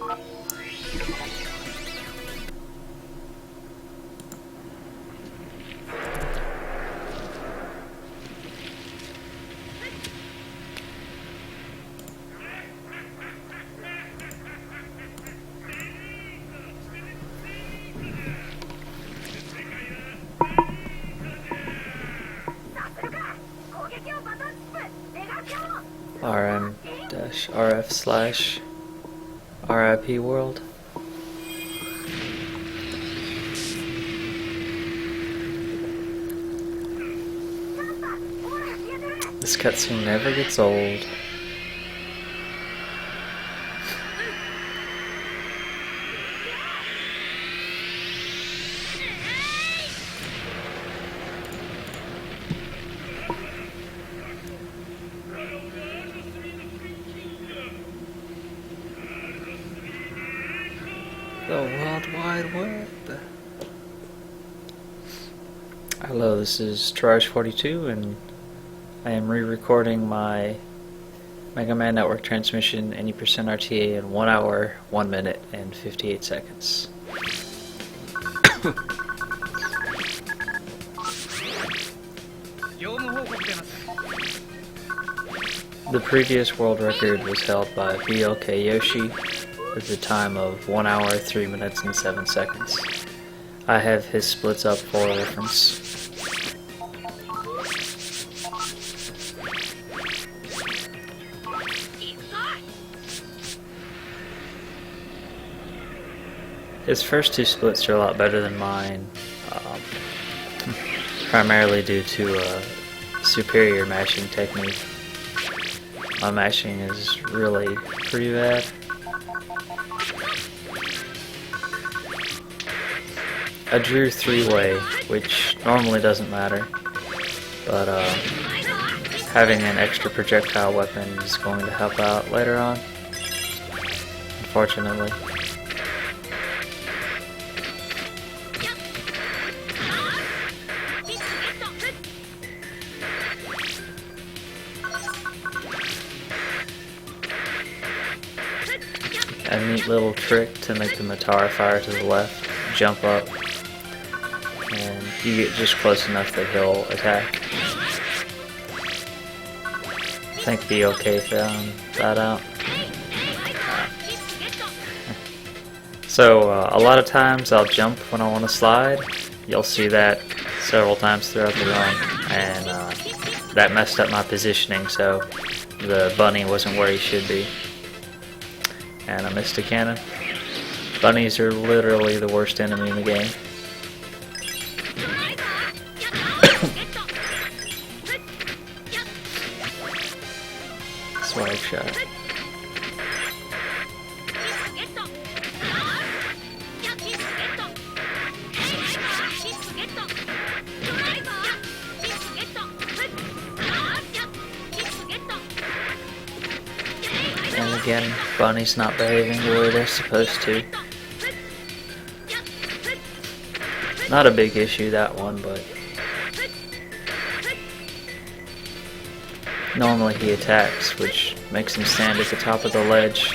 RM-RF/RIP world. This cutscene never gets old. The World Wide Web. Hello, this is Taraj42, and I am re-recording my Mega Man Network transmission any percent RTA in 1 hour, 1 minute, and 58 seconds. The previous world record was held by BLK Yoshi with a time of 1 hour, 3 minutes, and 7 seconds. I have his splits up for reference. His first two splits are a lot better than mine, primarily due to a superior mashing technique. My mashing is really pretty bad. I drew three-way, which normally doesn't matter, but having an extra projectile weapon is going to help out later on, unfortunately. A neat little trick to make the Matara fire to the left, jump up, and you get just close enough that he'll attack. I think BLK found that out. So a lot of times I'll jump when I want to slide. You'll see that several times throughout the run, and that messed up my positioning, so the bunny wasn't where he should be. And I missed a cannon. Bunnies are literally the worst enemy in the game. Swag shot. And again, bunnies not behaving the way they're supposed to. Not a big issue, that one, but normally he attacks, which makes him stand at the top of the ledge.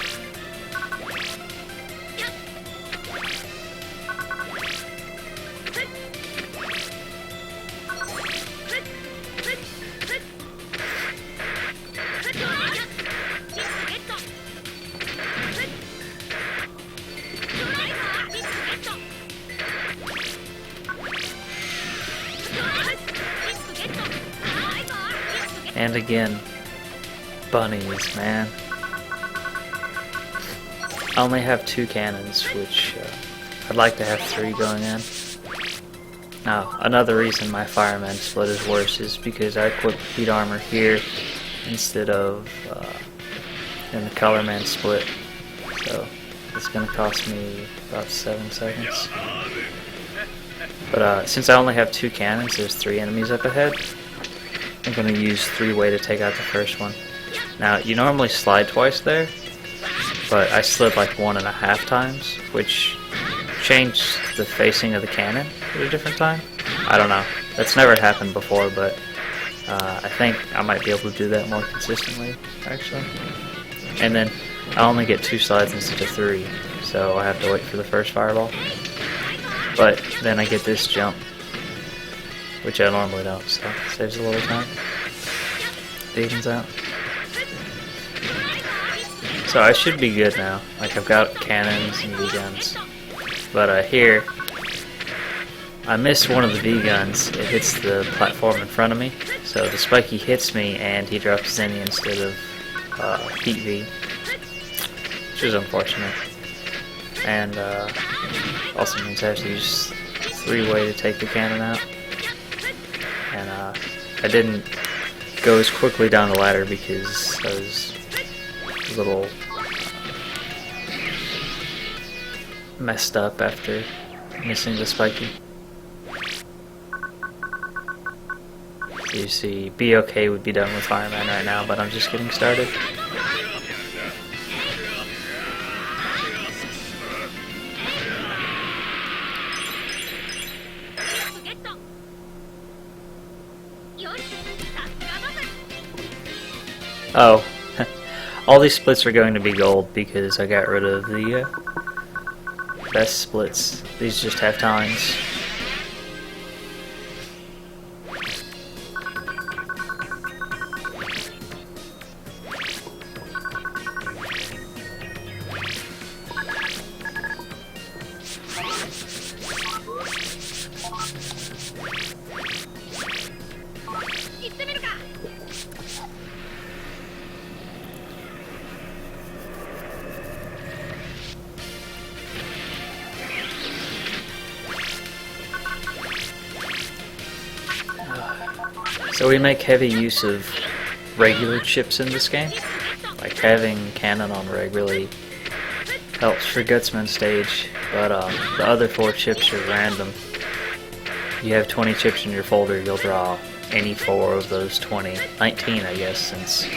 And again, bunnies, man. I only have 2 cannons, which I'd like to have 3 going in. Now, another reason my fireman split is worse is because I equipped heat armor here instead of in the ColorMan split. So it's going to cost me about 7 seconds. But since I only have 2 cannons, there's 3 enemies up ahead. I'm going to use 3-way to take out the first one. Now, you normally slide twice there, but I slid like 1.5 times, which changed the facing of the cannon at a different time. I don't know. That's never happened before, but I think I might be able to do that more consistently, actually. and then I only get 2 slides instead of 3, so I have to wait for the first fireball. But then I get this jump, which I normally don't, so it saves a little time. It evens out. So I should be good now. Like, I've got cannons and V-guns. But here, I missed one of the V-guns. It hits the platform in front of me. So the spiky hits me and he drops Zenny instead of Heat V, which is unfortunate. And also means I have to use 3-way to take the cannon out. And I didn't go as quickly down the ladder because I was a little messed up after missing the spiky. So you see, BOK would be done with Fireman right now, but I'm just getting started. Oh, all these splits are going to be gold because I got rid of the best splits. These just have tines. So we make heavy use of regular chips in this game. Like having cannon on reg really helps for GutsMan stage, but the other 4 chips are random. You have 20 chips in your folder, you'll draw any 4 of those 20. 19 I guess, since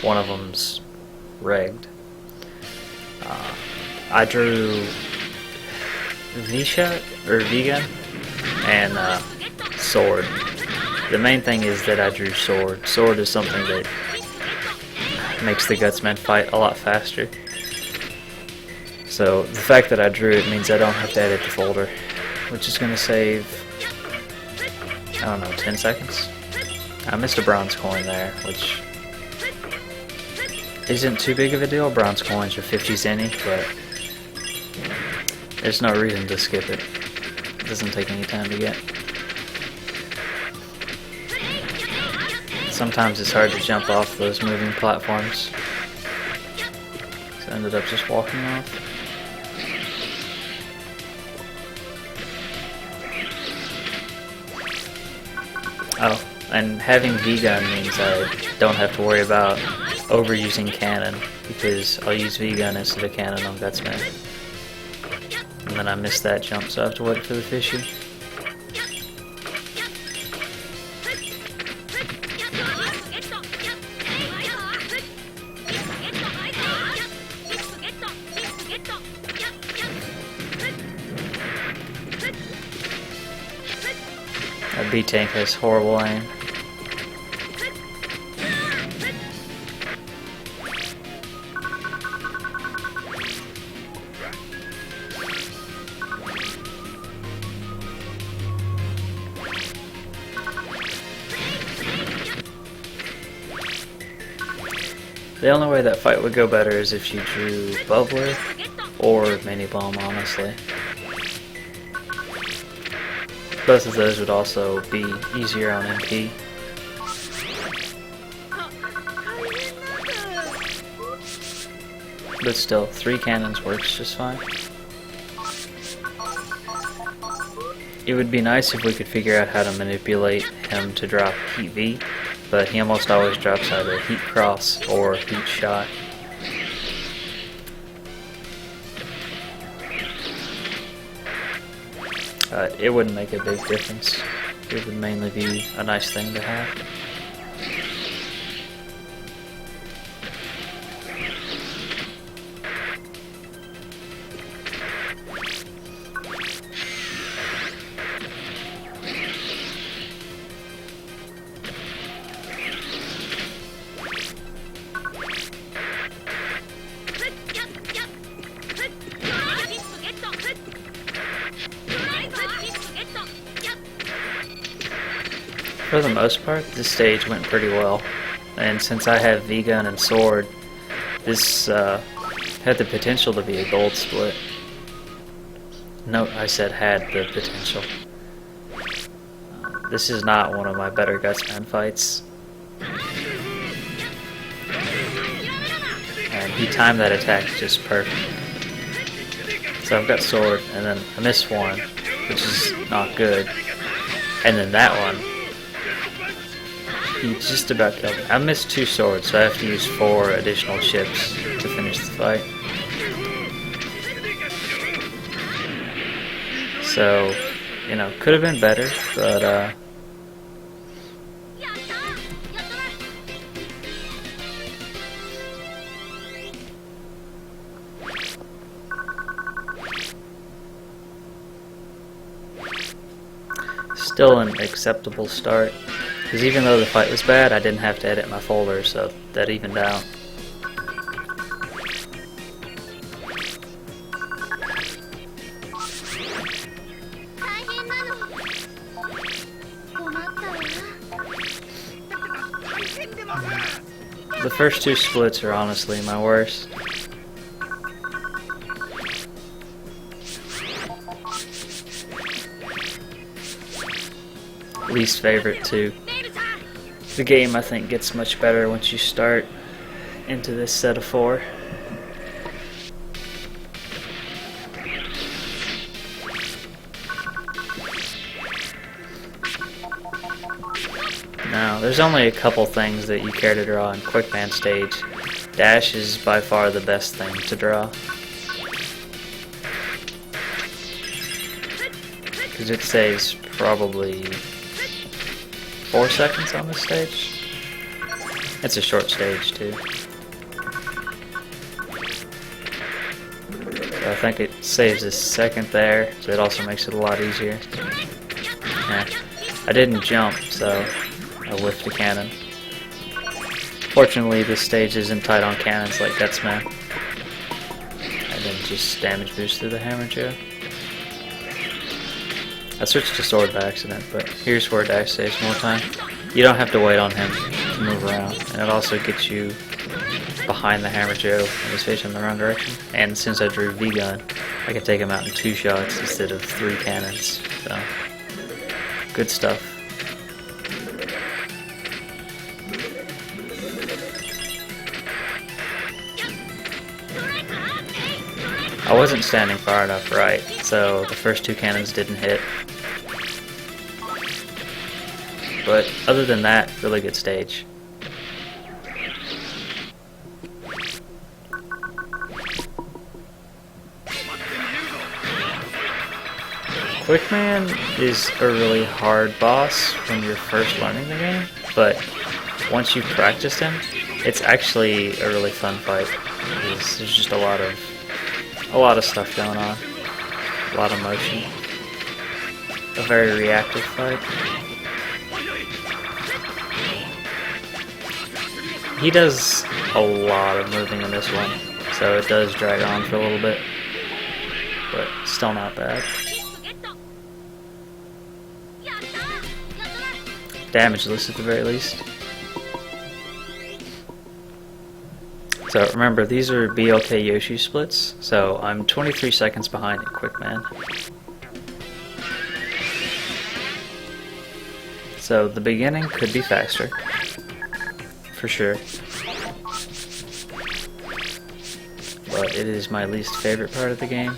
one of them's regged. I drew V-shot, or V-gun, and sword. The main thing is that I drew sword. Sword is something that makes the GutsMan fight a lot faster. So the fact that I drew it means I don't have to edit the folder, which is going to save, I don't know, 10 seconds? I missed a bronze coin there, which isn't too big of a deal. Bronze coins are 50 zenny, but there's no reason to skip it. It doesn't take any time to get. Sometimes it's hard to jump off those moving platforms. So I ended up just walking off. Oh, and having V-gun means I don't have to worry about overusing cannon, because I'll use V-gun instead of cannon on GutsMan. And then I missed that jump, so I have to wait for the fishy. That B-tank has horrible aim. The only way that fight would go better is if you drew Bubbler or Mini Bomb, honestly. Both of those would also be easier on MP. But still, 3 cannons works just fine. It would be nice if we could figure out how to manipulate him to drop Heat V, but he almost always drops either Heat Cross or Heat Shot. It wouldn't make a big difference. It would mainly be a nice thing to have. For the most part, this stage went pretty well. And since I have V-Gun and Sword, this had the potential to be a gold split. Note, I said had the potential. This is not one of my better GutsMan fights. And he timed that attack just perfect. So I've got Sword, and then I missed one, which is not good. And then that one, he just about killed me. I missed 2 swords, so I have to use 4 additional chips to finish the fight. So, you know, could have been better, but still an acceptable start. Because even though the fight was bad, I didn't have to edit my folder, so that evened out. The first 2 splits are honestly my worst. Least favorite too. The game, I think, gets much better once you start into this set of 4. Now, there's only a couple things that you care to draw in QuickMan stage. Dash is by far the best thing to draw, because it saves probably 4 seconds on this stage. It's a short stage too. So I think it saves a second there, so it also makes it a lot easier. Yeah. I didn't jump, so I whiffed a cannon. Fortunately, this stage isn't tight on cannons like GutsMan. And then just damage boost through the hammer jail. I switched to Sword by accident, but here's where dash saves more time. You don't have to wait on him to move around, and it also gets you behind the hammer jail when he's facing the wrong direction. And since I drew V-Gun, I can take him out in 2 shots instead of 3 cannons. So, good stuff. I wasn't standing far enough right, so the first 2 cannons didn't hit. But other than that, really good stage. QuickMan is a really hard boss when you're first learning the game, but once you've practiced him, it's actually a really fun fight. There's just a lot of stuff going on, a lot of motion, a very reactive fight. He does a lot of moving in this one, so it does drag on for a little bit, but still not bad. Damageless at the very least. So remember, these are BLK Yoshi splits, so I'm 23 seconds behind in QuickMan. So the beginning could be faster, for sure. But it is my least favorite part of the game.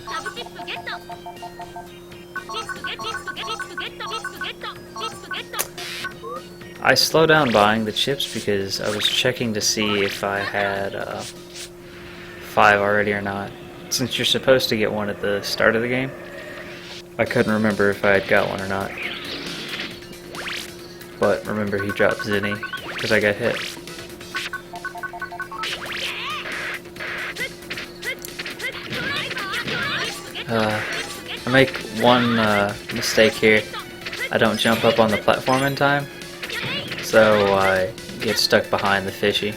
I slowed down buying the chips because I was checking to see if I had 5 already or not. Since you're supposed to get one at the start of the game, I couldn't remember if I had got one or not. But remember, he dropped Zinni because I got hit. I make one mistake here. I don't jump up on the platform in time, so I get stuck behind the fishy.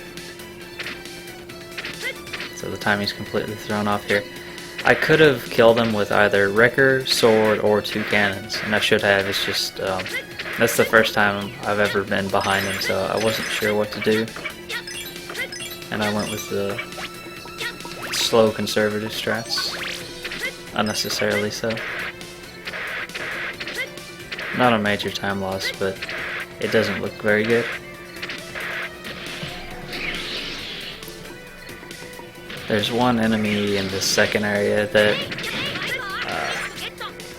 So the timing's completely thrown off here. I could have killed him with either Wrecker, Sword, or 2 cannons, and I should have. It's just That's the first time I've ever been behind him, so I wasn't sure what to do. And I went with the slow conservative strats. Unnecessarily so. Not a major time loss, but it doesn't look very good. There's one enemy in the second area that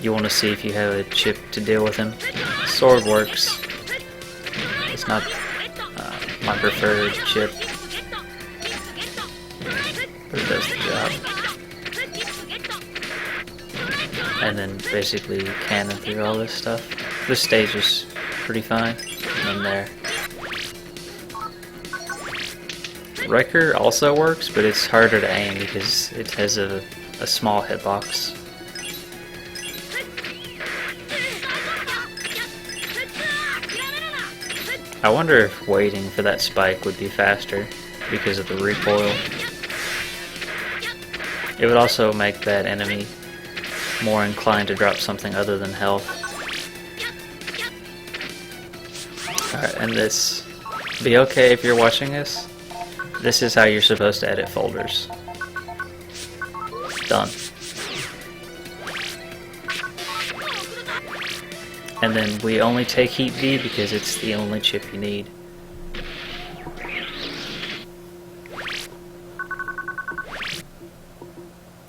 you want to see if you have a chip to deal with him. Sword works. It's not my preferred chip, but it does the job. And then basically cannon through all this stuff. This stage is pretty fine. And then there. Wrecker also works, but it's harder to aim because it has a small hitbox. I wonder if waiting for that spike would be faster because of the recoil. It would also make that enemy more inclined to drop something other than health. Alright, and this, be okay if you're watching this. This is how you're supposed to edit folders. Done. And then we only take Heat B because it's the only chip you need.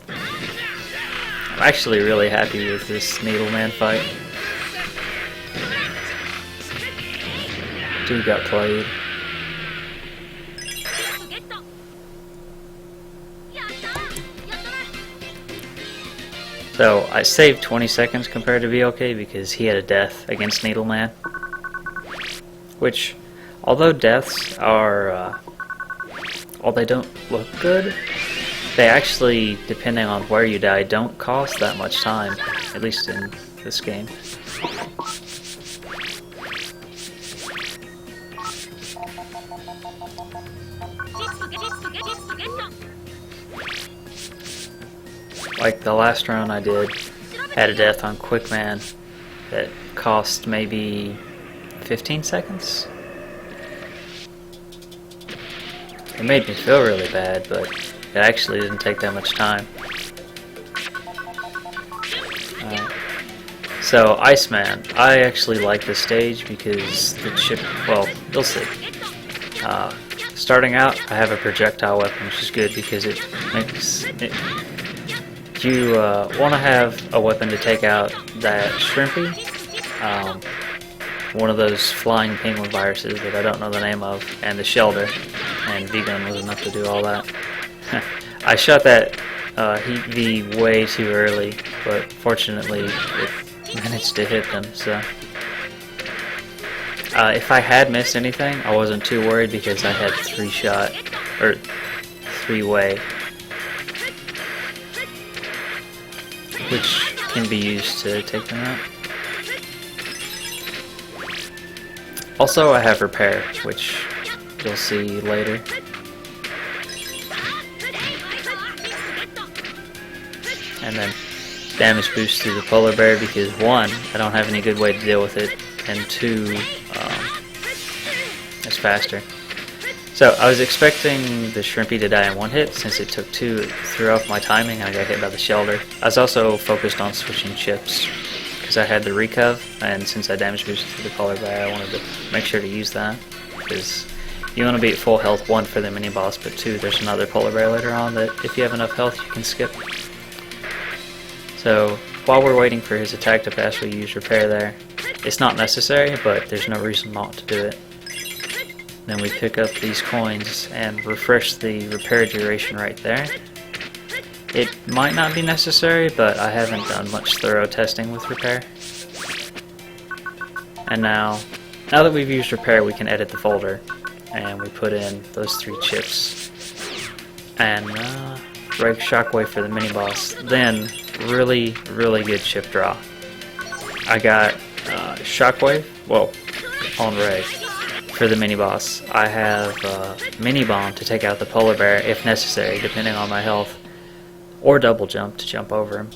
I'm actually really happy with this NeedleMan fight. Dude got played. So I saved 20 seconds compared to BLK because he had a death against NeedleMan. Which, although deaths are, while they don't look good, they actually, depending on where you die, don't cost that much time, at least in this game. Like the last run I did, had a death on QuickMan that cost maybe 15 seconds. It made me feel really bad, but it actually didn't take that much time. So IceMan, I actually like this stage because the chip, well, you'll see. Starting out, I have a projectile weapon, which is good because it makes it. You want to have a weapon to take out that shrimpy, one of those flying penguin viruses that I don't know the name of, and the shelter, and V-gun was enough to do all that. I shot that Heat V way too early, but fortunately it managed to hit them, so. If I had missed anything, I wasn't too worried because I had 3-shot, or 3-way. Which can be used to take them out. Also, I have repair, which you'll see later. And then damage boost through the polar bear because 1, I don't have any good way to deal with it, and 2, it's faster. So I was expecting the shrimpy to die in 1 hit. Since it took 2, it threw off my timing and I got hit by the shelter. I was also focused on switching chips because I had the recov, and since I damage boosted through the polar bear, I wanted to make sure to use that because you want to be at full health, 1 for the mini boss, but 2, there's another polar bear later on that if you have enough health you can skip. So while we're waiting for his attack to pass, we use repair there. It's not necessary, but there's no reason not to do it. Then we pick up these coins and refresh the repair duration right there. It might not be necessary, but I haven't done much thorough testing with repair. And now that we've used repair, we can edit the folder. And we put in those 3 chips. And break shockwave for the mini boss. Then really, really good chip draw. I got shockwave, well, on Ray. For the mini boss, I have mini bomb to take out the polar bear if necessary, depending on my health, or double jump to jump over him.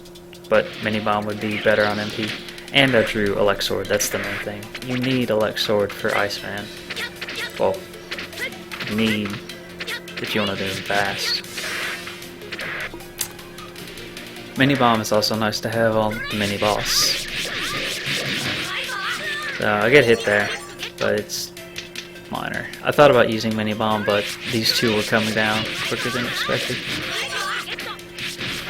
But mini bomb would be better on MP. And I drew ElecSword, that's the main thing. You need ElecSword for IceMan. Well, you need if you want to do them fast. Mini Bomb is also nice to have on the mini boss. So I get hit there, but it's minor. I thought about using Mini Bomb, but these two were coming down quicker than expected.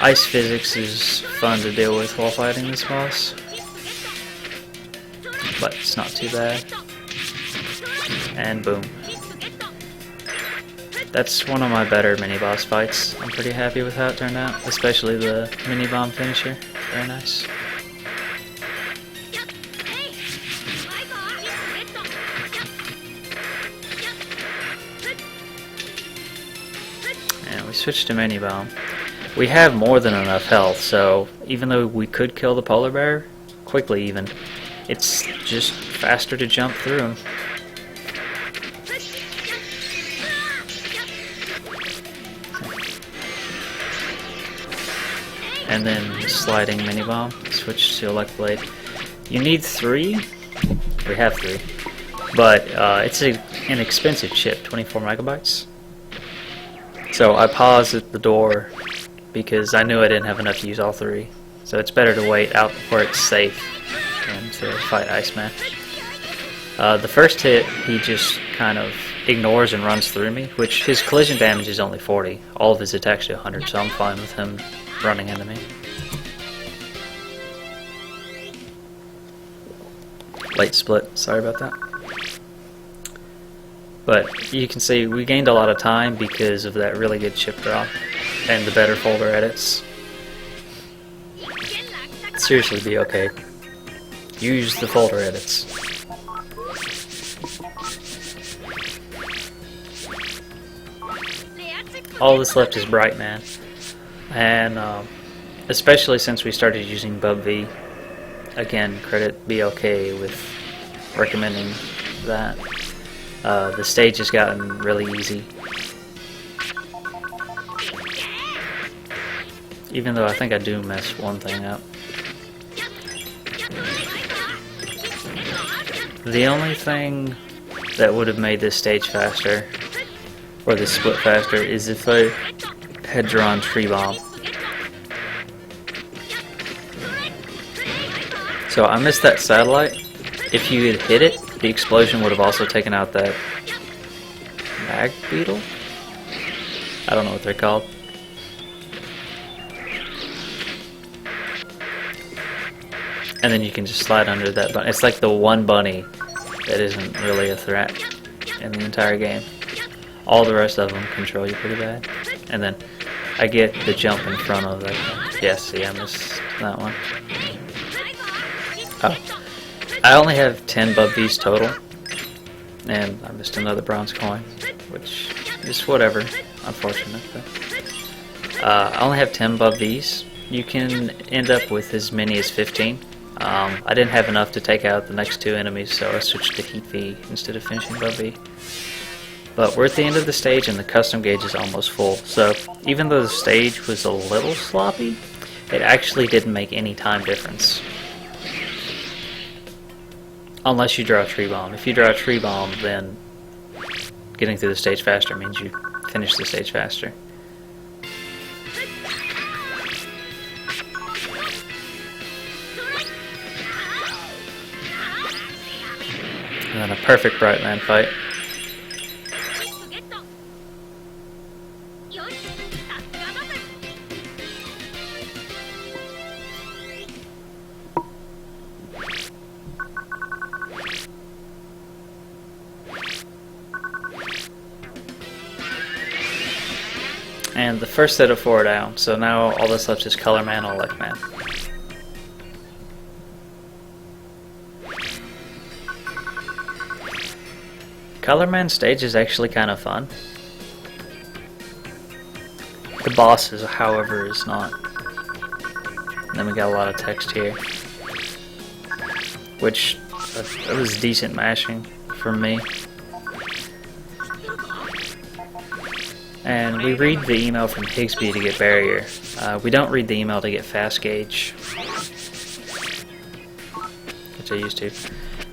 Ice physics is fun to deal with while fighting this boss, but it's not too bad. And boom. That's one of my better mini-boss fights. I'm pretty happy with how it turned out, especially the mini-bomb finisher. Very nice. And we switched to mini-bomb. We have more than enough health, so even though we could kill the polar bear, quickly even, it's just faster to jump through him. And then sliding mini bomb, switch to Elect Blade. You need 3. We have 3, but it's an inexpensive chip, 24 megabytes. So I paused at the door because I knew I didn't have enough to use all 3. So it's better to wait out where it's safe than to fight IceMan. The first hit, he just kind of ignores and runs through me, which his collision damage is only 40. All of his attacks do 100, so I'm fine with him running into me. Late split, sorry about that. But you can see we gained a lot of time because of that really good chip draw and the better folder edits. Seriously, be okay. Use the folder edits. All that's left is BrightMan. And especially since we started using BubV, again, credit BLK with recommending that. The stage has gotten really easy. Even though I think I do mess one thing up. The only thing that would have made this stage faster, or this split faster, is if I had drawn Tree Bomb. So I missed that satellite. If you had hit it, the explosion would have also taken out that mag beetle? I don't know what they're called. And then you can just slide under that bunny. It's like the one bunny that isn't really a threat in the entire game. All the rest of them control you pretty bad. And then I get the jump in front of that. Yes, see, I missed that one. Oh. I only have 10 BubVs total. And I missed another bronze coin, which is whatever, unfortunate. But, I only have 10 BubVs. You can end up with as many as 15. I didn't have enough to take out the next 2 enemies, so I switched to Heat V instead of finishing BubV. But we're at the end of the stage and the custom gauge is almost full, so even though the stage was a little sloppy, it actually didn't make any time difference. Unless you draw a Tree Bomb. If you draw a Tree Bomb, then getting through the stage faster means you finish the stage faster. And then a perfect BrightMan fight. And the first set of 4 down, so now all that's left is ColorMan and ElecMan. ColorMan stage is actually kind of fun. The bosses, however, is not. And then we got a lot of text here, which it was decent mashing for me. And we read the email from Higsby to get barrier. We don't read the email to get fast gauge. which I used to.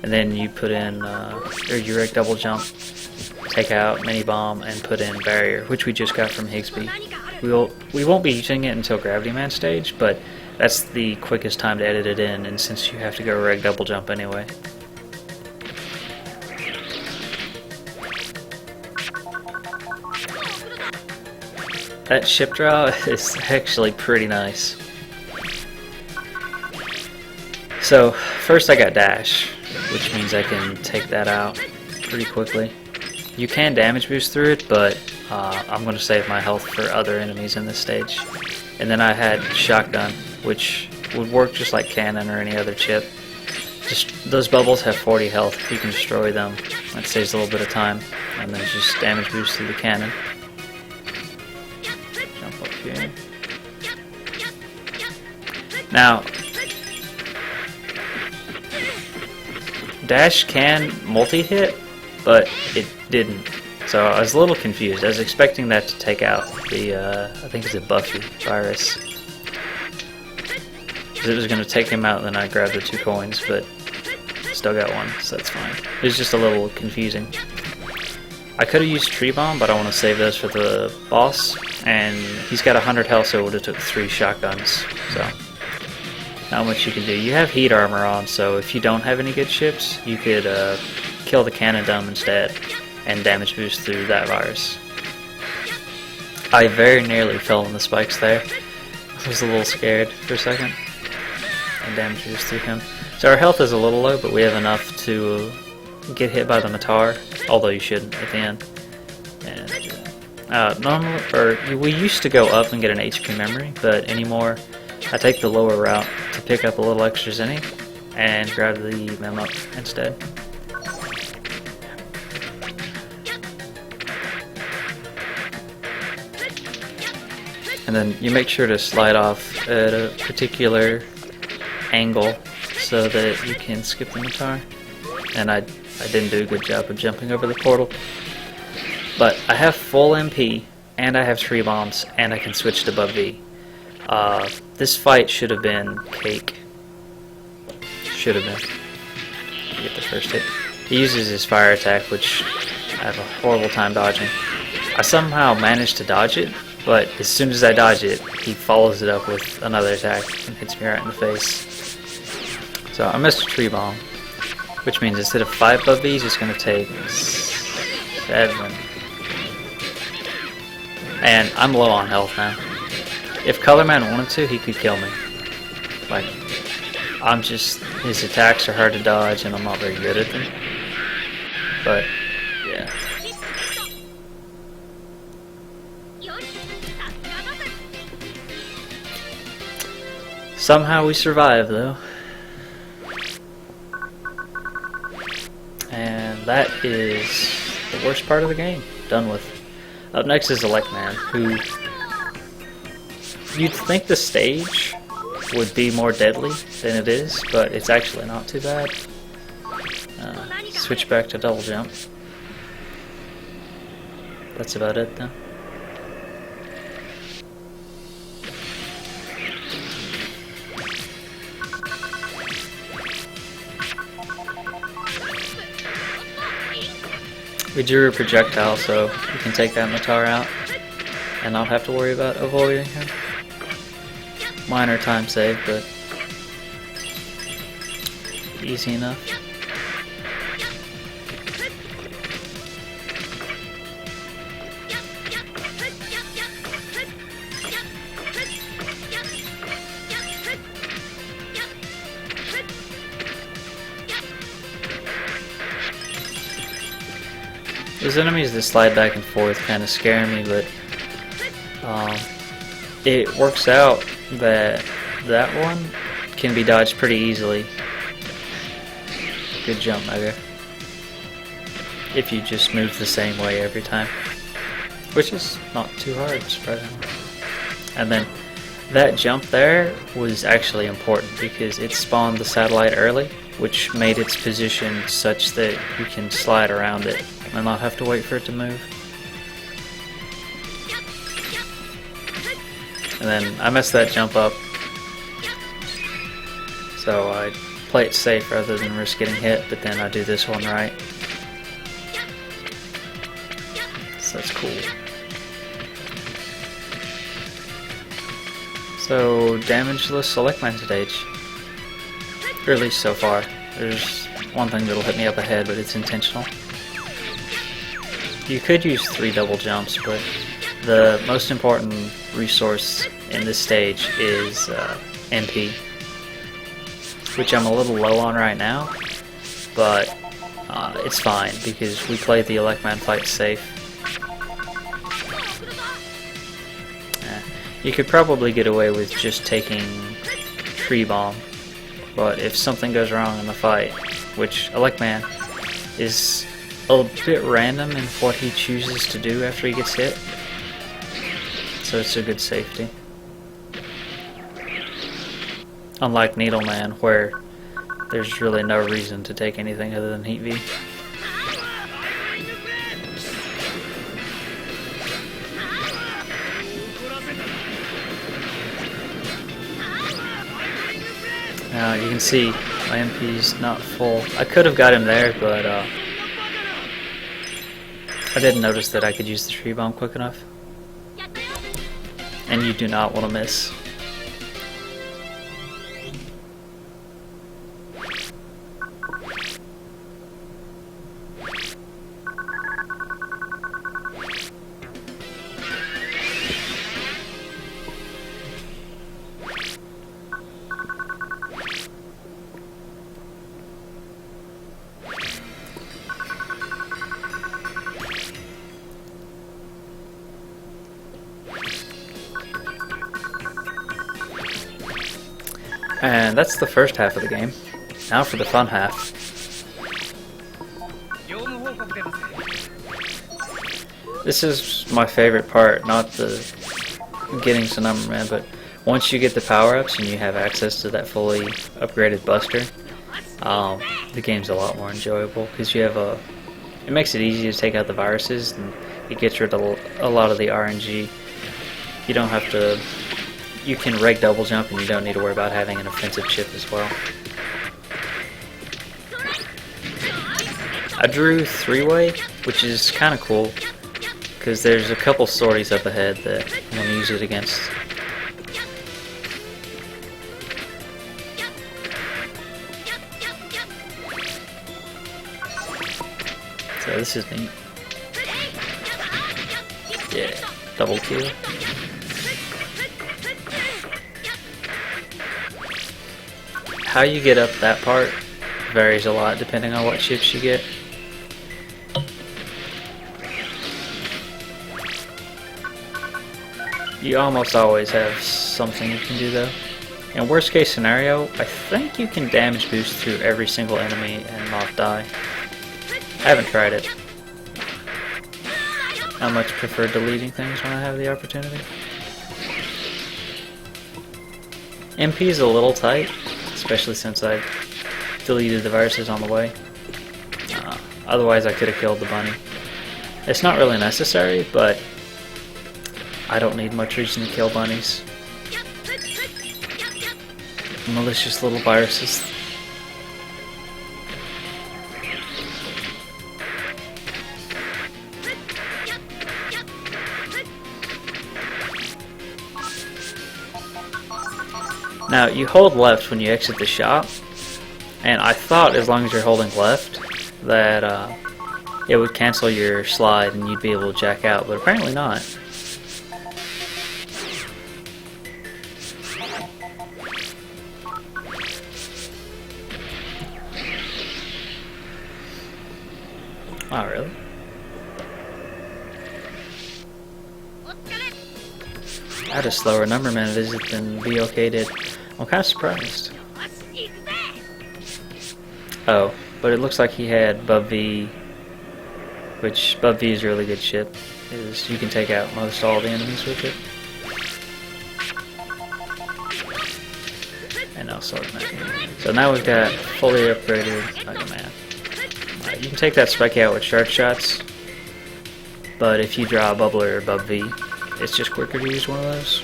And then you put in, or you rig double jump, take out mini bomb, and put in barrier, which we just got from Higsby. We won't be using it until GravityMan stage, but that's the quickest time to edit it in, and since you have to go rig double jump anyway. That ship draw is actually pretty nice. So, first I got dash, which means I can take that out pretty quickly. You can damage boost through it, but I'm going to save my health for other enemies in this stage. And then I had shotgun, which would work just like cannon or any other chip. Just those bubbles have 40 health. You can destroy them. That saves a little bit of time. And then just damage boost through the cannon. Jump up here. Now, dash can multi-hit, but it didn't. So I was a little confused. I was expecting that to take out the, I think it's a Buffy virus. It was going to take him out, and then I grabbed the 2 coins, but still got 1, so that's fine. It was just a little confusing. I could have used Tree Bomb, but I want to save those for the boss, and he's got 100 health, so it would have took 3 shotguns, so not much you can do. You have heat armor on, so if you don't have any good ships, you could kill the cannon dome instead, and damage boost through that virus. I very nearly fell in the spikes there. I was a little scared for a second. And damage boost through him. So our health is a little low, but we have enough to get hit by the Matar, although you shouldn't at the end. And we used to go up and get an HP memory, but anymore I take the lower route to pick up a little extra zinni and grab the mem up instead. And then you make sure to slide off at a particular angle so that you can skip the Matar. And I didn't do a good job of jumping over the portal. But I have full MP, and I have tree bombs, and I can switch to above V. This fight should have been cake. Should have been. Get the first hit. He uses his fire attack, which I have a horrible time dodging. I somehow managed to dodge it, but as soon as I dodge it, he follows it up with another attack and hits me right in the face. So I missed a tree bomb, which means instead of 5 above V's, it's going to take 7. And I'm low on health now. If ColorMan wanted to, he could kill me. Like, his attacks are hard to dodge and I'm not very good at them. But, yeah. Somehow we survive, though. And that is the worst part of the game. Done with. Up next is ElecMan, who you'd think the stage would be more deadly than it is, but it's actually not too bad. Switch back to double jump. That's about it, though. We drew a projectile, so we can take that Matar out and not have to worry about avoiding him. Minor time save, but easy enough. Those enemies that slide back and forth kind of scare me, but it works out that that one can be dodged pretty easily. Good jump, Mega. If you just move the same way every time. Which is not too hard, surprisingly. And then that jump there was actually important because it spawned the satellite early, which made its position such that you can slide around it and not have to wait for it to move. And then I messed that jump up, so I play it safe rather than risk getting hit, but then I do this one right. So that's cool. So, damageless ElecMan stage. Or at least so far. There's one thing that'll hit me up ahead, but it's intentional. You could use 3 double jumps, but the most important resource in this stage is MP, which I'm a little low on right now, but it's fine because we played the ElecMan fight safe. You could probably get away with just taking Tree Bomb, but if something goes wrong in the fight, which ElecMan is a bit random in what he chooses to do after he gets hit, so it's a good safety. Unlike NeedleMan, where there's really no reason to take anything other than Heat V. Now you can see my MP's not full. I could have got him there, but I didn't notice that I could use the Tree Bomb quick enough. And you do not want to miss. And that's the first half of the game. Now for the fun half. This is my favorite part, not the getting to NumberMan, but once you get the power-ups and you have access to that fully upgraded Buster, the game's a lot more enjoyable because you have it makes it easy to take out the viruses and it gets rid of a lot of the RNG. You don't have to. You can reg double jump and you don't need to worry about having an offensive chip as well. I drew 3-way, which is kind of cool because there's a couple sorties up ahead that I'm going to use it against. So this is neat. Yeah, double kill. How you get up that part varies a lot depending on what chips you get. You almost always have something you can do though. In worst case scenario, I think you can damage boost through every single enemy and not die. I haven't tried it. I much prefer deleting things when I have the opportunity. MP is a little tight, especially since I deleted the viruses on the way. Otherwise I could have killed the bunny. It's not really necessary, but I don't need much reason to kill bunnies. Malicious little viruses. Now, you hold left when you exit the shop, and I thought as long as you're holding left that it would cancel your slide and you'd be able to jack out, but apparently not. Oh, really? I had a slower NumberMan visit than BOK did. I'm kind of surprised. Oh, but it looks like he had Bub V, which Bub V is a really good chip. You can take out most all the enemies with it. And now SwordMan. So now we've got fully upgraded ElecMan. You can take that spike out with sharp shots, but if you draw a Bubbler or Bub V, it's just quicker to use one of those.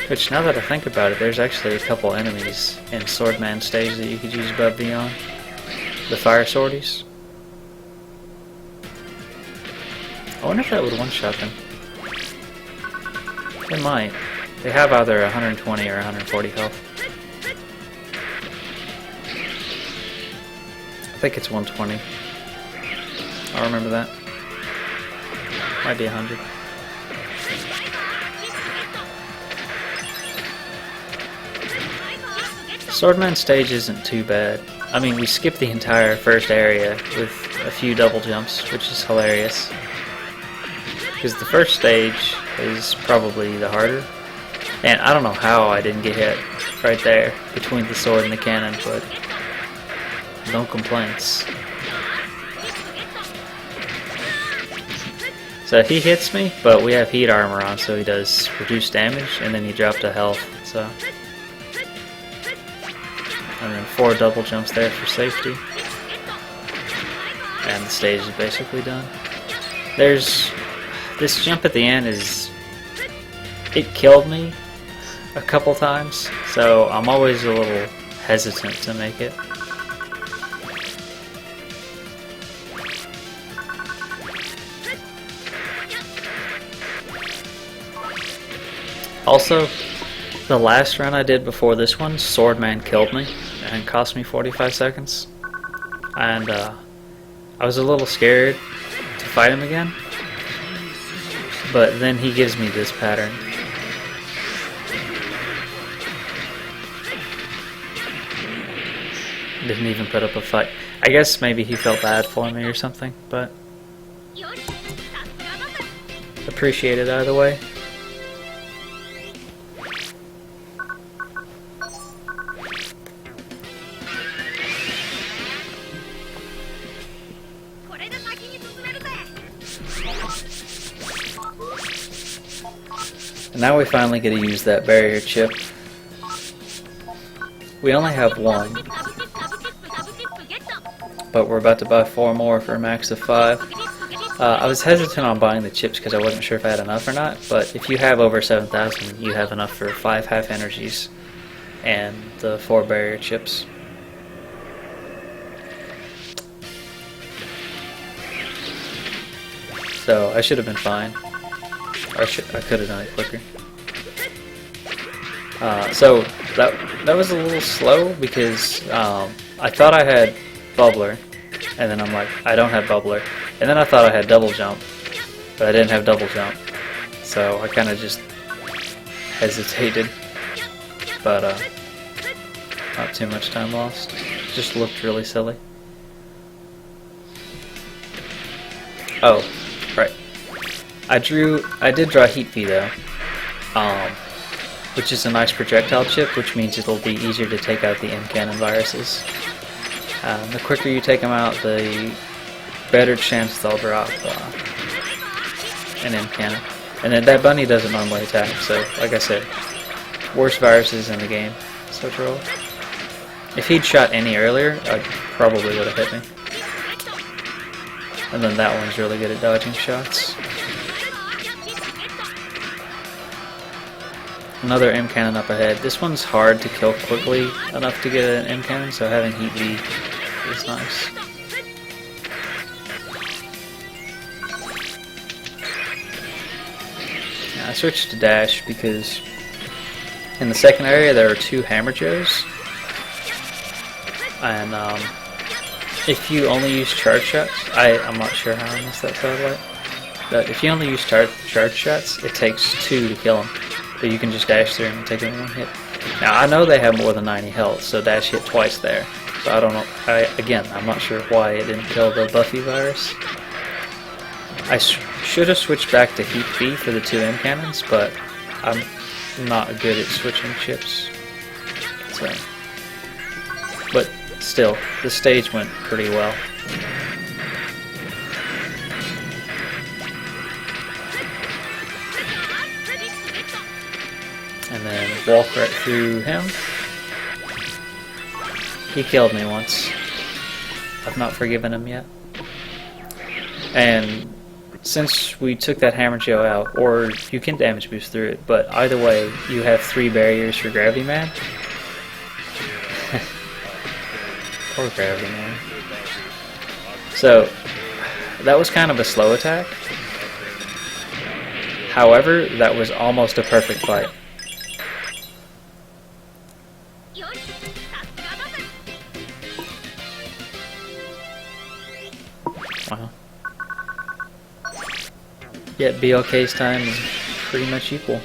Which, now that I think about it, there's actually a couple enemies in SwordMan stage that you could use above beyond. The fire sorties. I wonder if that would one-shot them. It might. They have either 120 or 140 health. I think it's 120. I'll remember that. Might be 100. SwordMan stage isn't too bad. I mean, we skipped the entire first area with a few double jumps, which is hilarious. Because the first stage is probably the harder. And I don't know how I didn't get hit right there between the sword and the cannon, but no complaints. So he hits me, but we have heat armor on, so he does reduced damage, and then he dropped to health. So, and then 4 double jumps there for safety, and the stage is basically done. There's this jump at the end it killed me a couple times, so I'm always a little hesitant to make it. Also, the last run I did before this one, SwordMan killed me and cost me 45 seconds. And I was a little scared to fight him again. But then he gives me this pattern. Didn't even put up a fight. I guess maybe he felt bad for me or something, but appreciate it either way. And now we finally get to use that barrier chip. We only have 1, but we're about to buy 4 more for a max of 5. I was hesitant on buying the chips because I wasn't sure if I had enough or not, but if you have over 7,000, you have enough for 5 half energies and the 4 barrier chips. So I should have been fine. Or I could have done it quicker. So that was a little slow because I thought I had bubbler, and then I'm like, I don't have bubbler, and then I thought I had double jump, but I didn't have double jump, so I kind of just hesitated, but not too much time lost. Just looked really silly. Oh, right. I did draw Heat V though, which is a nice projectile chip, which means it'll be easier to take out the M-Cannon viruses. The quicker you take them out, the better chance they'll drop an M-Cannon. And then that bunny doesn't normally attack, so like I said, worst viruses in the game. So troll. If he'd shot any earlier, I probably would have hit me. And then that one's really good at dodging shots. Another M-Cannon up ahead. This one's hard to kill quickly enough to get an M-Cannon, so having Heat V is nice. I switched to dash because in the second area there are 2 Hammer Joes, and if you only use charge shots, I'm not sure how I missed that satellite, but if you only use charge shots, it takes 2 to kill them. But you can just dash through and take them 1 hit. Now I know they have more than 90 health, so dash hit twice there. So I don't know. Again, I'm not sure why it didn't kill the Buffy virus. I should have switched back to Heat V for the 2 M-Cannons, but I'm not good at switching chips. So, but still, the stage went pretty well. And then walk right through him. He killed me once. I've not forgiven him yet. And since we took that hammer gel out, or you can damage boost through it, but either way, you have 3 barriers for GravityMan. Poor GravityMan. So, that was kind of a slow attack. However, that was almost a perfect fight. Wow. Yet BLK's time is pretty much equal.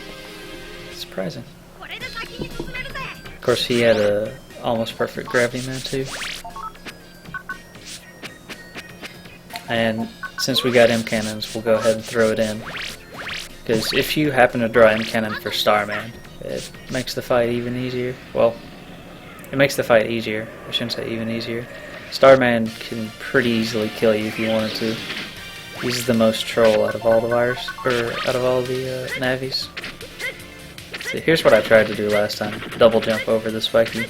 Surprising. Of course, he had a almost perfect GravityMan too. And since we got M cannons, we'll go ahead and throw it in. Because if you happen to draw M cannon for StarMan, it makes the fight even easier. Well, it makes the fight easier. I shouldn't say even easier. StarMan can pretty easily kill you if you wanted to. He's the most troll out of all the navies. So here's what I tried to do last time: double jump over the spiky.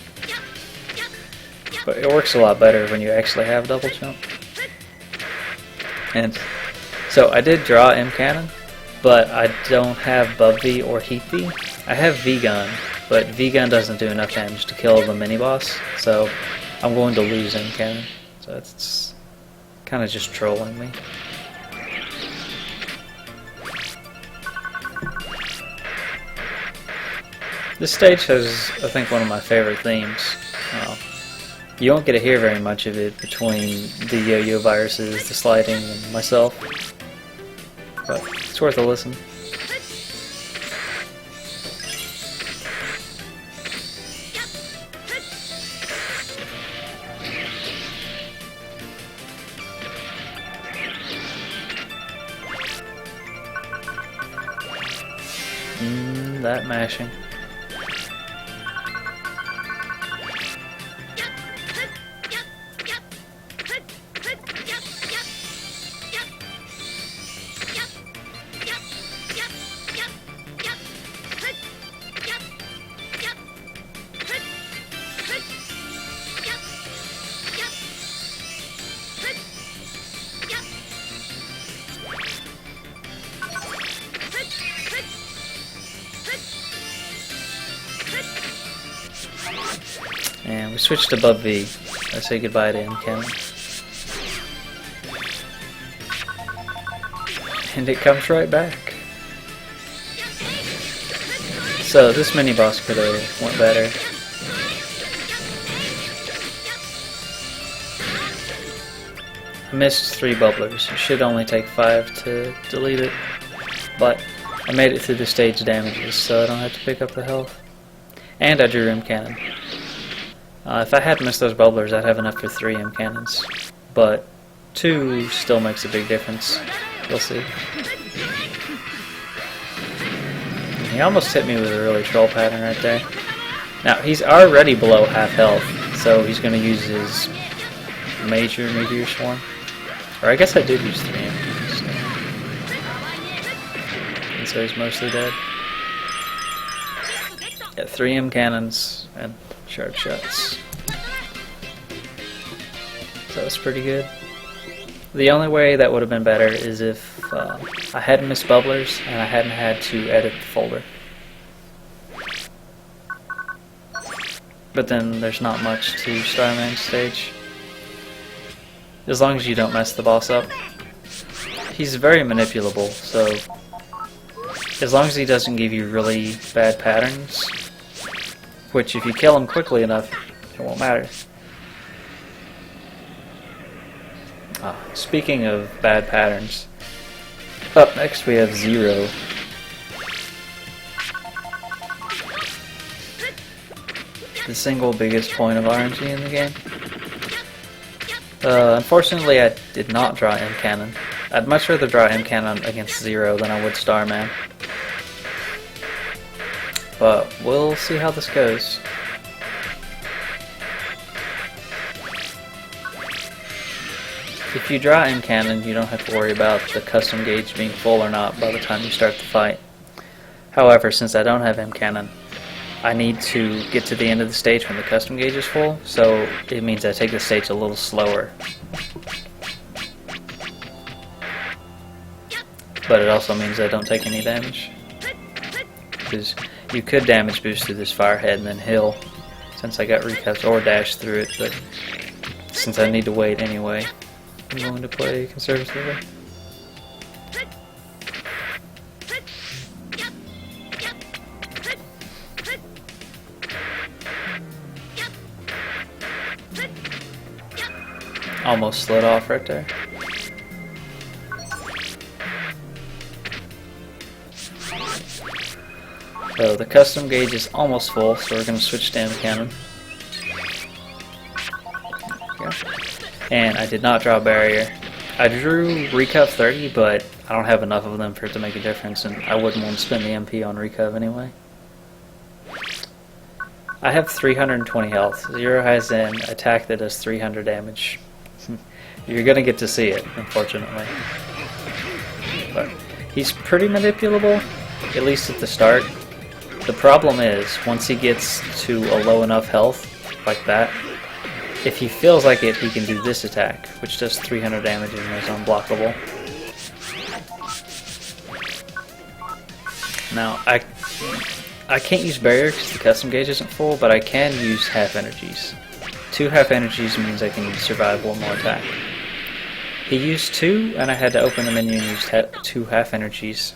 But it works a lot better when you actually have double jump. And so I did draw M cannon, but I don't have Bub V or Heat V. I have V gun, but V gun doesn't do enough damage to kill the mini boss, so I'm going to lose M cannon. So it's kind of just trolling me. This stage has, I think, one of my favorite themes. You won't get to hear very much of it between the yo-yo viruses, the sliding, and myself, but it's worth a listen. That mashing. And we switched to Bub V. I say goodbye to M cannon. And it comes right back. So this mini boss could have went better. I missed 3 bubblers. It should only take 5 to delete it. But I made it through the stage damages, so I don't have to pick up the health. And I drew M cannon. If I hadn't missed those bubblers, I'd have enough for 3 M cannons. But 2 still makes a big difference. We'll see. He almost hit me with a really troll pattern right there. Now, he's already below half health, so he's going to use his major meteor swarm. Or I guess I did use 3 M cannons. And so he's mostly dead. Yeah, 3 M cannons and sharp shots. So that's pretty good. The only way that would have been better is if I hadn't missed bubblers and I hadn't had to edit the folder. But then there's not much to StarMan's stage. As long as you don't mess the boss up. He's very manipulable, so as long as he doesn't give you really bad patterns, which if you kill him quickly enough, it won't matter. Speaking of bad patterns, up next we have Zero. The single biggest point of RNG in the game. Unfortunately, I did not draw M cannon. I'd much rather draw M cannon against Zero than I would StarMan. But we'll see how this goes. If you draw M cannon, you don't have to worry about the custom gauge being full or not by the time you start the fight. However, since I don't have M cannon, I need to get to the end of the stage when the custom gauge is full, so it means I take the stage a little slower. but it also means I don't take any damage. Because you could damage boost through this firehead and then heal, since I got recaps, or dash through it, but since I need to wait anyway, I'm going to play conservatively. Almost slid off right there. So the custom gauge is almost full, so we're going to switch to M cannon. And I did not draw barrier. I drew Recov 30, but I don't have enough of them for it to make a difference, and I wouldn't want to spend the MP on Recov anyway. I have 320 health. Zero has an attack that does 300 damage. You're gonna get to see it, unfortunately. But he's pretty manipulable, at least at the start. The problem is, once he gets to a low enough health, like that, if he feels like it, he can do this attack, which does 300 damage and is unblockable. Now, I can't use barrier because the custom gauge isn't full, but I can use half energies. 2 half energies means I can survive one more attack. He used 2, and I had to open the menu and use 2 half energies.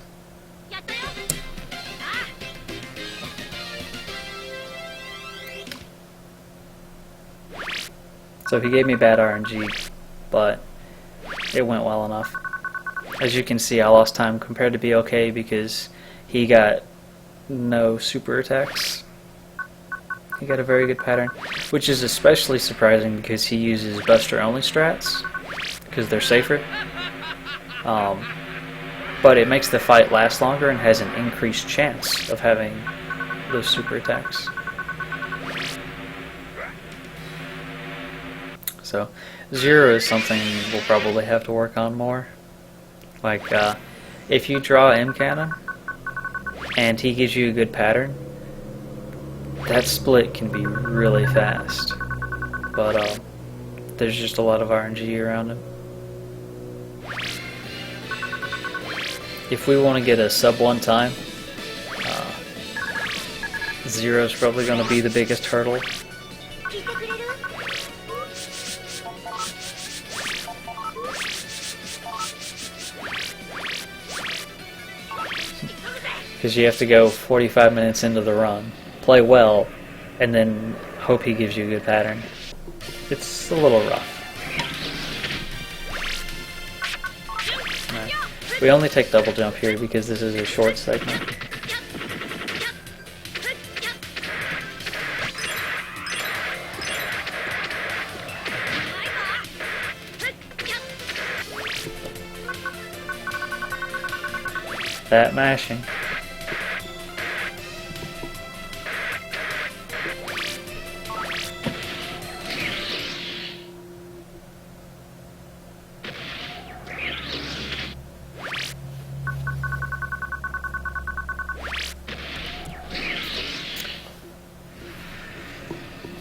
So he gave me bad RNG, but it went well enough. As you can see, I lost time compared to be okay because he got no super attacks. He got a very good pattern, which is especially surprising because he uses Buster only strats, because they're safer. But it makes the fight last longer and has an increased chance of having those super attacks. So, Zero is something we'll probably have to work on more. Like, if you draw M cannon, and he gives you a good pattern, that split can be really fast. But, there's just a lot of RNG around him. If we want to get a sub 1 time, Zero's probably going to be the biggest hurdle. Because you have to go 45 minutes into the run, play well, and then hope he gives you a good pattern. It's a little rough. Right. We only take double jump here because this is a short segment. That mashing.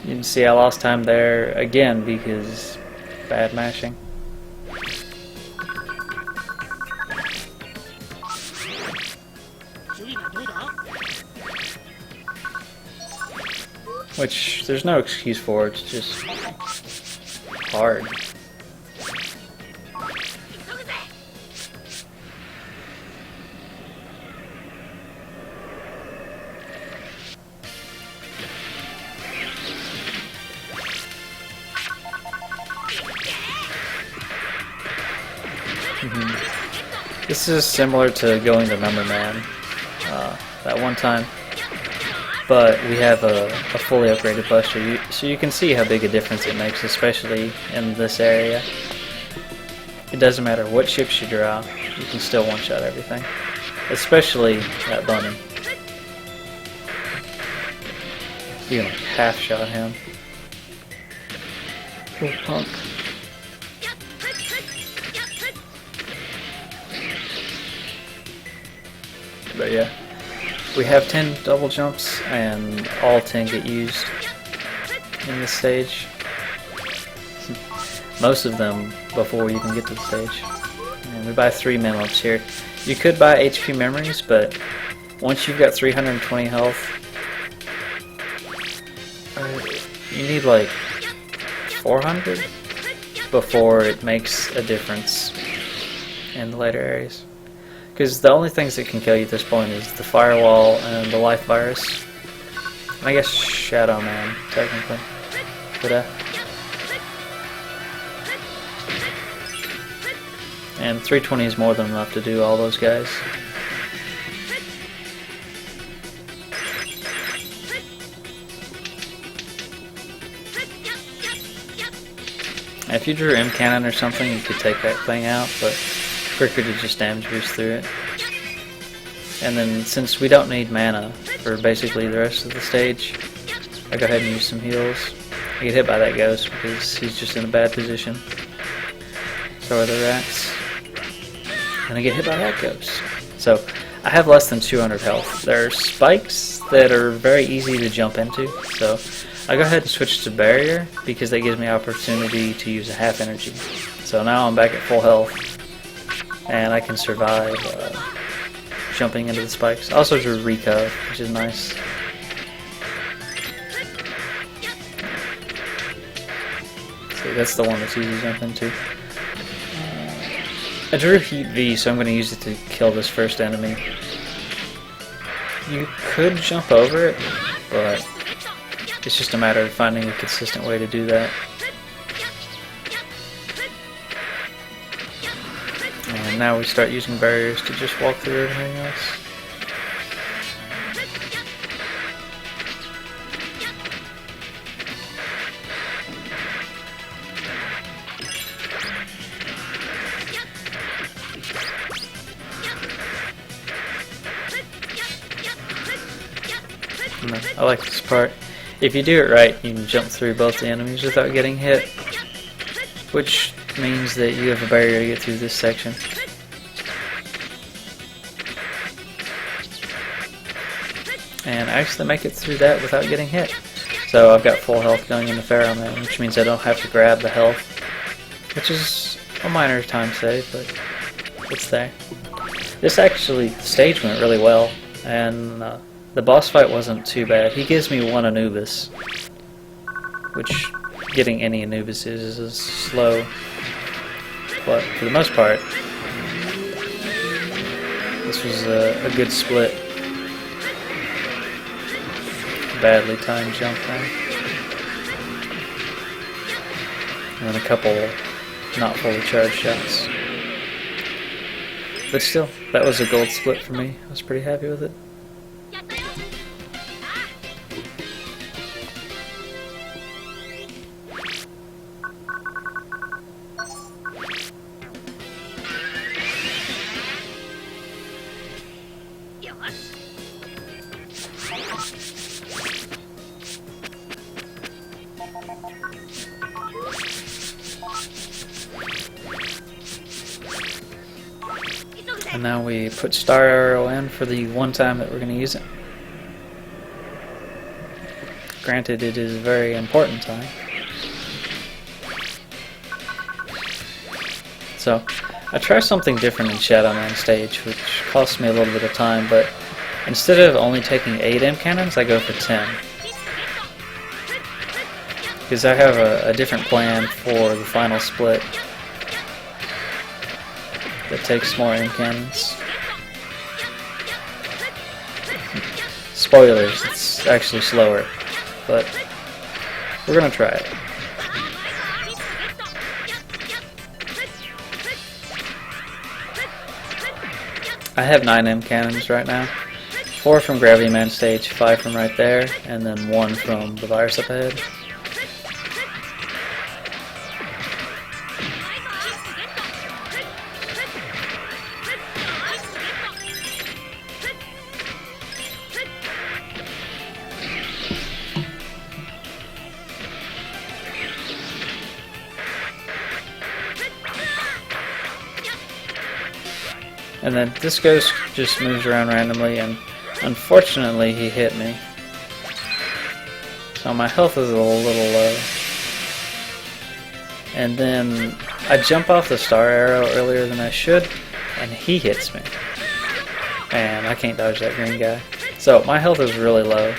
You can see I lost time there again because bad mashing. Which there's no excuse for, it's just hard. This is similar to going to NumberMan that one time, but we have a fully upgraded Buster, so you can see how big a difference it makes, especially in this area. It doesn't matter what chips you draw, you can still one-shot everything, especially that bunny. You can half-shot him. Little punk. But yeah, we have 10 double jumps and all 10 get used in this stage. Most of them before we even get to the stage. And we buy 3 min-ups here. You could buy HP memories, but once you've got 320 health, you need like 400 before it makes a difference in the later areas. Because the only things that can kill you at this point is the firewall and the life virus. And I guess ShadowMan, technically. But, and 320 is more than enough to do all those guys. If you drew M cannon or something, you could take that thing out, but quicker to just damage boost through it. And then since we don't need mana for basically the rest of the stage, I go ahead and use some heals. I get hit by that ghost because he's just in a bad position. So are the rats. And I get hit by that ghost. So I have less than 200 health. There are spikes that are very easy to jump into, so I go ahead and switch to barrier because that gives me opportunity to use a half energy. So now I'm back at full health and I can survive jumping into the spikes. I also drew Recov, which is nice. So that's the one that's easy to jump into. I drew Heat V, so I'm going to use it to kill this first enemy. You could jump over it, but it's just a matter of finding a consistent way to do that. And now we start using barriers to just walk through everything else. I like this part. If you do it right, you can jump through both the enemies without getting hit, which means that you have a barrier to get through this section. And I actually make it through that without getting hit. So I've got full health going into PharaohMan, which means I don't have to grab the health, which is a minor time save, but it's there. This actually, the stage went really well, and the boss fight wasn't too bad. He gives me one Anubis, which getting any Anubis is slow, but for the most part, this was a good split. Badly timed jump there. And then a couple not fully charged shots. But still, that was a gold split for me. I was pretty happy with it. And now we put Star Arrow in for the one time that we're going to use it. Granted, it is a very important time. So, I try something different in ShadowMan stage, which costs me a little bit of time, but instead of only taking 8 M cannons, I go for 10. Because I have a different plan for the final split that takes more M cannons. Spoilers, it's actually slower, but we're gonna try it. I have 9 M cannons right now. 4 from GravityMan stage, 5 from right there, and then 1 from the virus up ahead. And then this ghost just moves around randomly, and unfortunately he hit me. So my health is a little low. And then I jump off the star arrow earlier than I should, and he hits me. and I can't dodge that green guy. So my health is really low.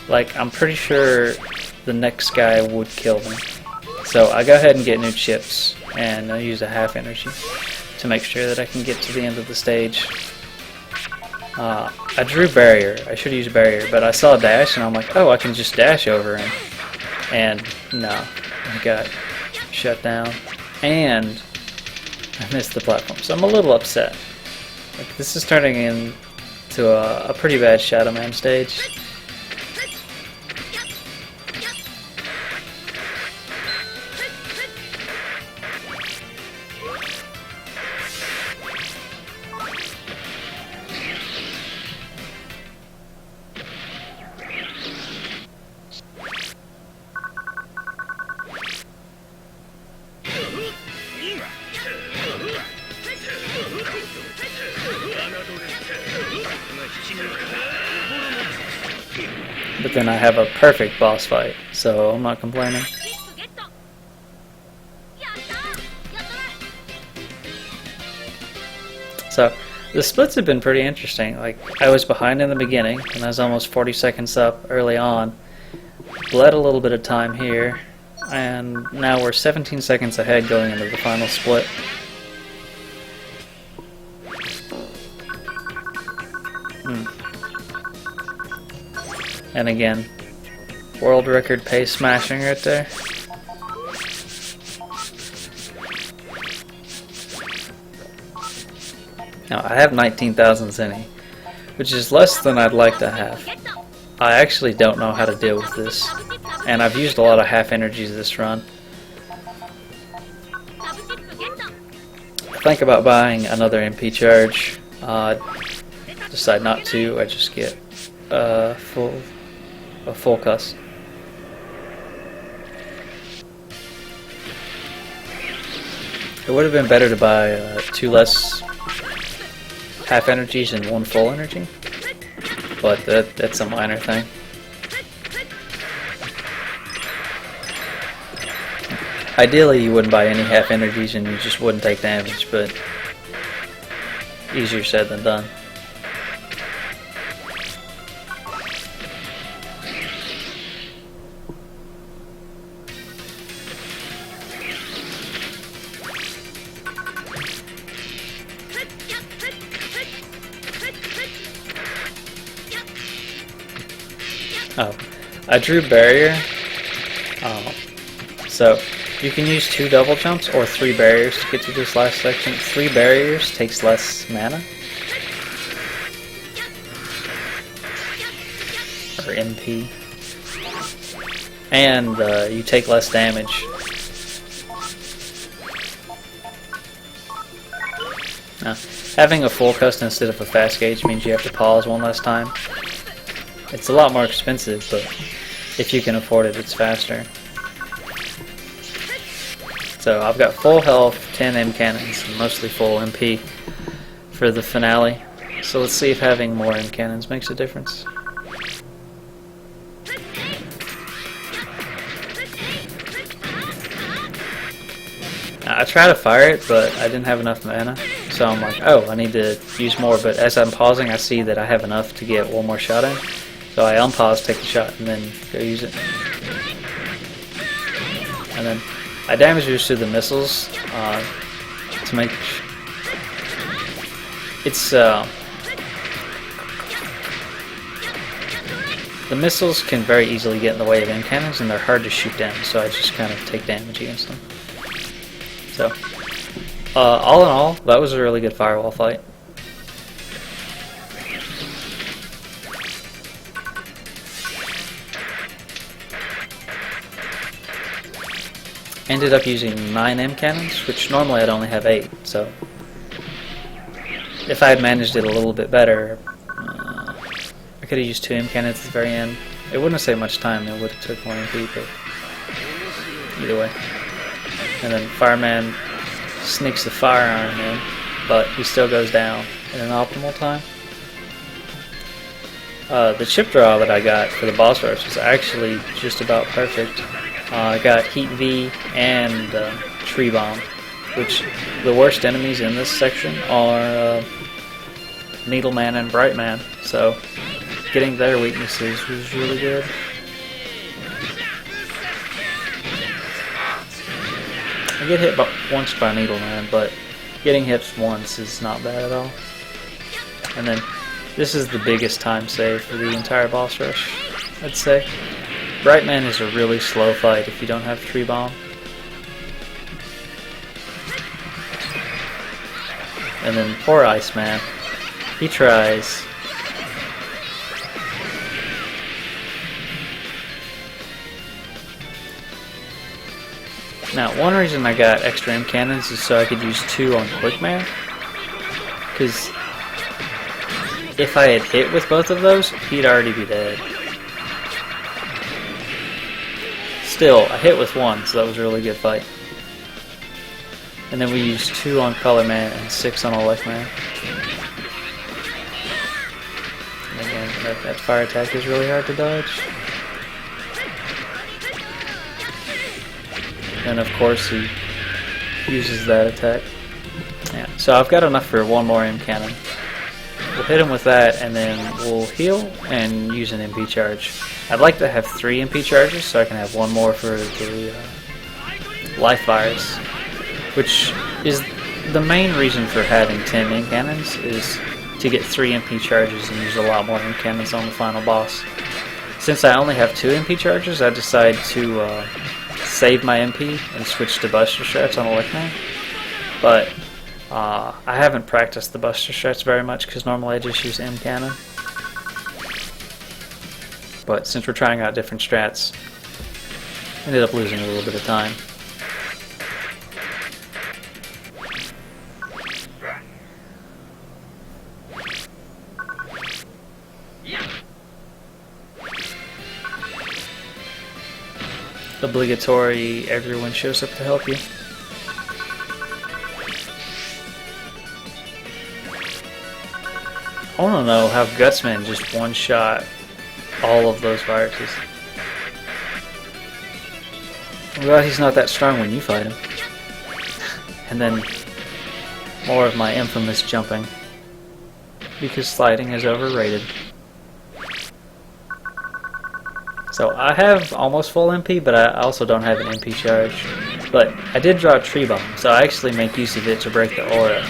Like, I'm pretty sure the next guy would kill me. So I go ahead and get new chips, and I use a half energy to make sure that I can get to the end of the stage. I drew barrier. I should use barrier, but I saw a dash, and I'm like, oh, I can just dash over him. And no, I got shut down, and I missed the platform. So I'm a little upset. Like, this is turning into a pretty bad Shadow Man stage. But then I have a perfect boss fight, so I'm not complaining. So the splits have been pretty interesting. Like, I was behind in the beginning, and I was almost 40 seconds up early on. Bled a little bit of time here, and now we're 17 seconds ahead going into the final split. And again, world record pace smashing right there. Now I have 19,000 zenny, which is less than I'd like to have. I actually don't know how to deal with this, and I've used a lot of half energies this run. I think about buying another MP charge. Decide not to. I just get a full cuss. It would have been better to buy 2 less half energies and 1 full energy, but that's a minor thing. Ideally, you wouldn't buy any half energies and you just wouldn't take damage, but easier said than done. Oh, I drew barrier. So you can use 2 double jumps or 3 barriers to get to this last section. 3 barriers takes less mana, or MP, and you take less damage. Now, having a full cust instead of a fast gauge means you have to pause one less time. It's a lot more expensive, but if you can afford it, it's faster. So I've got full health, 10 M cannons, and mostly full MP for the finale. So let's see if having more M cannons makes a difference. Now, I try to fire it, but I didn't have enough mana. So I'm like, oh, I need to use more. But as I'm pausing, I see that I have enough to get 1 more shot in. So I unpause, take the shot, and then go use it. And then I damage boosted the missiles to make it's the missiles can very easily get in the way of M cannons, and they're hard to shoot down. So I just kind of take damage against them. So all in all, that was a really good firewall fight. Ended up using 9 M cannons, which normally I'd only have 8, so if I had managed it a little bit better, I could have used 2 M cannons at the very end. It wouldn't have saved much time, it would have took more MP, but either way. And then Fireman sneaks the firearm in, but he still goes down in an optimal time. The chip draw that I got for the boss rush was actually just about perfect. I got Heat V and Tree Bomb, which the worst enemies in this section are NeedleMan and BrightMan, so getting their weaknesses was really good. I get hit once by NeedleMan, but getting hit once is not bad at all. And then this is the biggest time save for the entire boss rush, I'd say. BrightMan is a really slow fight if you don't have Tree Bomb. And then poor IceMan, he tries. Now, one reason I got extra M cannons is so I could use 2 on QuickMan, because if I had hit with both of those, he'd already be dead. Still, I hit with 1, so that was a really good fight. And then we used 2 on ColorMan and 6 on ElecMan. And again, that fire attack is really hard to dodge. And of course he uses that attack. Yeah, so I've got enough for 1 more M cannon. We'll hit him with that, and then we'll heal and use an MP charge. I'd like to have 3 MP charges so I can have 1 more for the life virus, which is the main reason for having 10 M cannons, is to get 3 MP charges and use a lot more M cannons on the final boss. Since I only have 2 MP charges, I decided to save my MP and switch to Buster Strats on ElecMan. But I haven't practiced the Buster Strats very much because normally I just use M cannon. But since we're trying out different strats, I ended up losing a little bit of time. Obligatory, everyone shows up to help you. I want to know how GutsMan just one-shot all of those viruses. I'm glad he's not that strong when you fight him. And then more of my infamous jumping, because sliding is overrated. So I have almost full MP, but I also don't have an MP charge. But I did draw a Tree Bomb, so I actually make use of it to break the aura,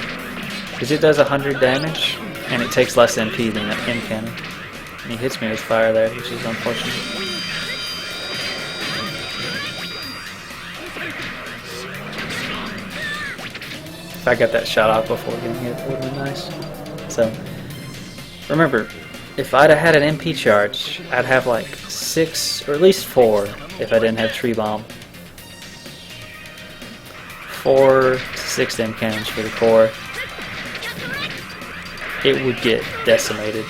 because it does 100 damage, and it takes less MP than an M cannon. And he hits me with fire there, which is unfortunate. If I got that shot off before getting hit, that would have been nice. So, remember, if I'd have had an MP charge, I'd have like 6, or at least 4, if I didn't have Tree Bomb. 4 to 6 M cannons for the core. It would get decimated.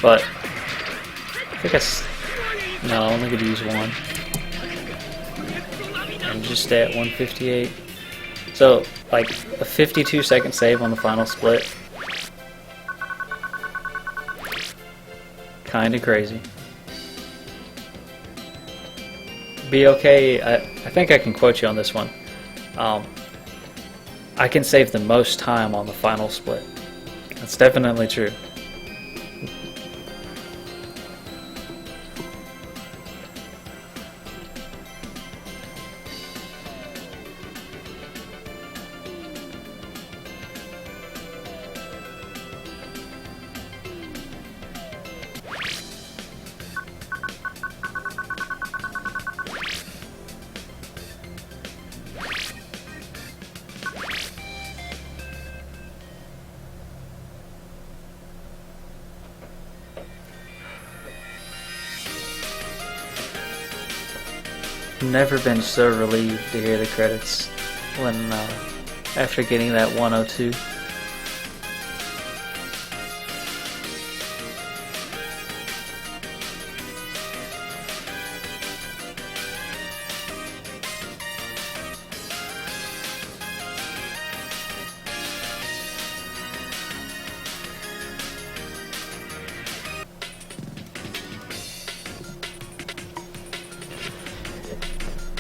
But I think no, I'm only going to use 1. And just stay at 158. So, like, a 52-second save on the final split. Kinda crazy. Be okay. I think I can quote you on this one. I can save the most time on the final split. That's definitely true. Never been so relieved to hear the credits when after getting that 102.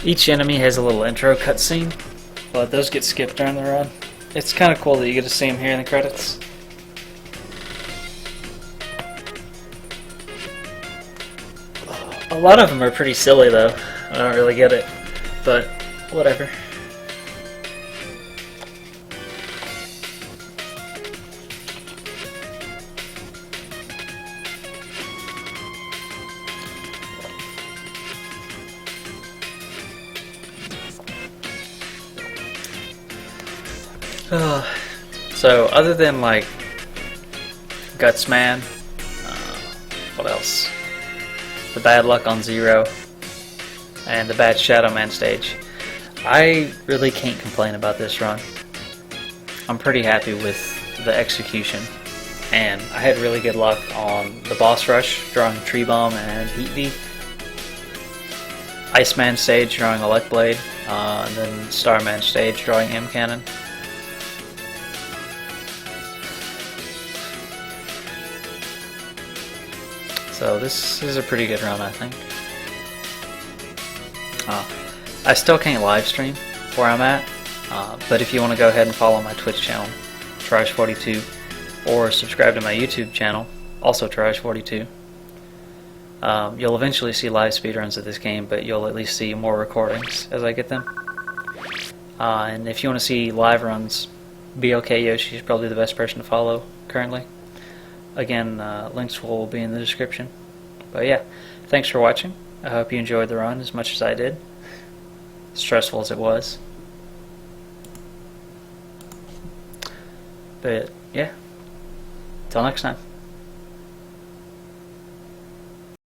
Each enemy has a little intro cutscene, but those get skipped during the run. It's kind of cool that you get to see them here in the credits. A lot of them are pretty silly though. I don't really get it, but whatever. So other than like GutsMan, what else? The bad luck on Zero, and the bad PharaohMan stage, I really can't complain about this run. I'm pretty happy with the execution, and I had really good luck on the boss rush, drawing Tree Bomb and Heat V, IceMan stage, drawing ElecBlade, and then StarMan stage, drawing M Cannon. So this is a pretty good run, I think. I still can't live stream where I'm at, but if you want to go ahead and follow my Twitch channel, Trash42, or subscribe to my YouTube channel, also Trash42, you'll eventually see live speedruns of this game, but you'll at least see more recordings as I get them. And if you want to see live runs, BLK Yoshi is probably the best person to follow currently. Again, links will be in the description. But yeah, thanks for watching. I hope you enjoyed the run as much as I did. Stressful as it was. But yeah, till next time.